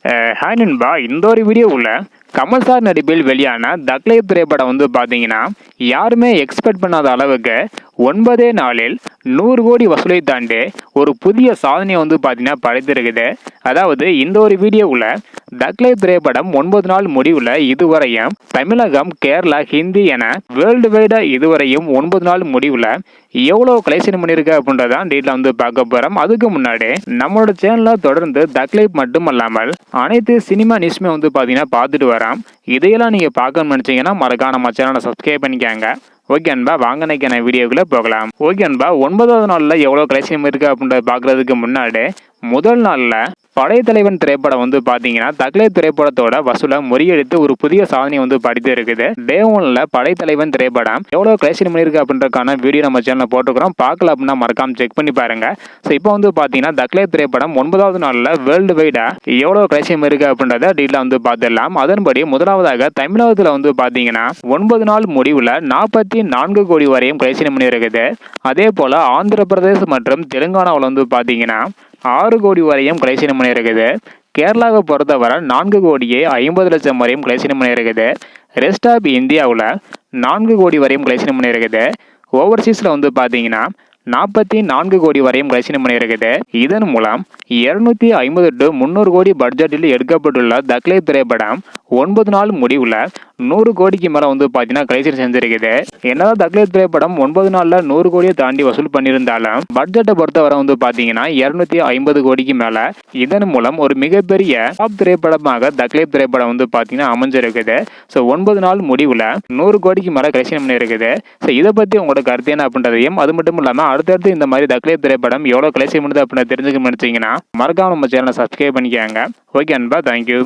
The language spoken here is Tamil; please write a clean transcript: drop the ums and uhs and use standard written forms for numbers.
ஹாய் நண்பா, இந்த ஒரு வீடியோவில் கமல் சார் நடிப்பில் வெளியான தக்லைஃப் திரைப்படம் வந்து பார்த்தீங்கன்னா யாருமே எக்ஸ்பெக்ட் பண்ணாத அளவுக்கு 9 நாளில் 100 கோடி வசூலை தாண்டி ஒரு புதிய சாதனையை வந்து பார்த்தீங்கன்னா படைத்திருக்குது. அதாவது இந்த ஒரு வீடியோவில் தக்லைஃப் திரைப்படம் 9 நாள் முடிவில் இதுவரையும் தமிழகம், கேரளா, ஹிந்தி என வேர்ல்டு வைடாக இதுவரையும் 9 நாள் முடிவில் எவ்வளோ கலெக்ஷன் பண்ணியிருக்கு அப்படின்றதான் டீட்டெயில் வந்து பார்க்க போகிறோம். அதுக்கு முன்னாடி நம்மளோட சேனலில் தொடர்ந்து தக்லைஃப் மட்டும் அல்லாமல் அனைத்து சினிமா நியூஸுமே வந்து பார்த்தீங்கன்னா பார்த்துட்டு வரோம். இதையெல்லாம் நீங்கள் பார்க்கணும்னு நினச்சிங்கன்னா மறக்காம நம்ம சேனலை சப்ஸ்கிரைப் பண்ணிக்காங்க. ஓகே அன்பா, வாங்க நினைக்கிற வீடியோக்குள்ளே போகலாம். ஓகே அன்பா, 9வது நாளில் எவ்வளோ கலெக்ஷன் இருக்குது அப்படின்றத பார்க்குறதுக்கு முன்னாடி முதல் நாளில் படைத்தலைவன் திரைப்படம் வந்து பார்த்தீங்கன்னா தக்லைஃப் திரைப்படத்தோட வசூலை முறியடித்து ஒரு புதிய சாதனையை வந்து படித்து இருக்குது. டே 1ல் படைத்தலைவன் திரைப்படம் எவ்வளோ கலெக்ஷன் பண்ணியிருக்கு அப்படின்றக்கான வீடியோ நம்ம சேனலில் போட்டுக்கிறோம். பார்க்கல அப்படின்னா மறக்காம செக் பண்ணி பாருங்க. ஸோ இப்போ வந்து பார்த்தீங்கன்னா தக்லைஃப் திரைப்படம் 9வது நாளில் வேர்ல்டு வைடாக எவ்வளோ கலெக்ஷன் இருக்குது அப்படின்றத டீட்டெயிலாக வந்து பார்த்துடலாம். அதன்படி முதலாவதாக தமிழகத்தில் வந்து பார்த்தீங்கன்னா 9 நாள் முடிவில் 44 கோடி வரையும் கலெக்ஷன் பண்ணியிருக்குது. அதே போல் ஆந்திர பிரதேஷ் மற்றும் தெலுங்கானாவில் வந்து பார்த்தீங்கன்னா 6 கோடி வரையும் கலெக்ஷன் பண்ணியிருக்குது. கேரளாவை பொறுத்தவரை 4 கோடியே 50 லட்சம் வரையும் கலெக்ஷன் பண்ணியிருக்குது. ரெஸ்ட் ஆஃப் இந்தியாவில் 4 கோடி வரையும் கலெக்ஷன் பண்ணியிருக்குது. ஓவர்சீஸில் வந்து பார்த்தீங்கன்னா 44 கோடி வரையும் கலெக்ஷன் பண்ணியிருக்குது. இதன் மூலம் 250 to 300 கோடி பட்ஜெட்டில் எடுக்கப்பட்டுள்ள தக்லைஃப் திரைப்படம் 9 நாள் முடிவில் 100 கோடிக்கு மேலே வந்து பார்த்தீங்கன்னா கலெக்ஷன் செஞ்சிருக்குது. என்னதான் தக்லைஃப் திரைப்படம் 9 நாளில் 100 கோடியை தாண்டி வசூல் பண்ணியிருந்தாலும் பட்ஜெட்டை பொறுத்தவரை வந்து பார்த்தீங்கன்னா 250 கோடிக்கு மேலே. இதன் மூலம் ஒரு மிகப்பெரிய டாப் திரைப்படமாக தக்லைஃப் திரைப்படம் வந்து பார்த்தீங்கன்னா அமைஞ்சிருக்குது. ஸோ 9 நாள் முடிவில் 100 கோடிக்கு மேலே கலெக்ஷன் பண்ணியிருக்குது. ஸோ இதை பற்றி உங்களோட கருத்து என்ன அப்படின்றதையும், அது மட்டும் இல்லாமல் அடுத்தடுத்து இந்த மாதிரி தக்லைஃப் திரைப்படம் எவ்வளோ கலெக்ஷன் பண்ணுது அப்படின்னு தெரிஞ்சுக்க நினைச்சீங்கன்னா மறக்காம நம்ம சேனலை சப்ஸ்கிரைப் பண்ணிக்காங்க. ஓகே அன்பா, தேங்க்யூ.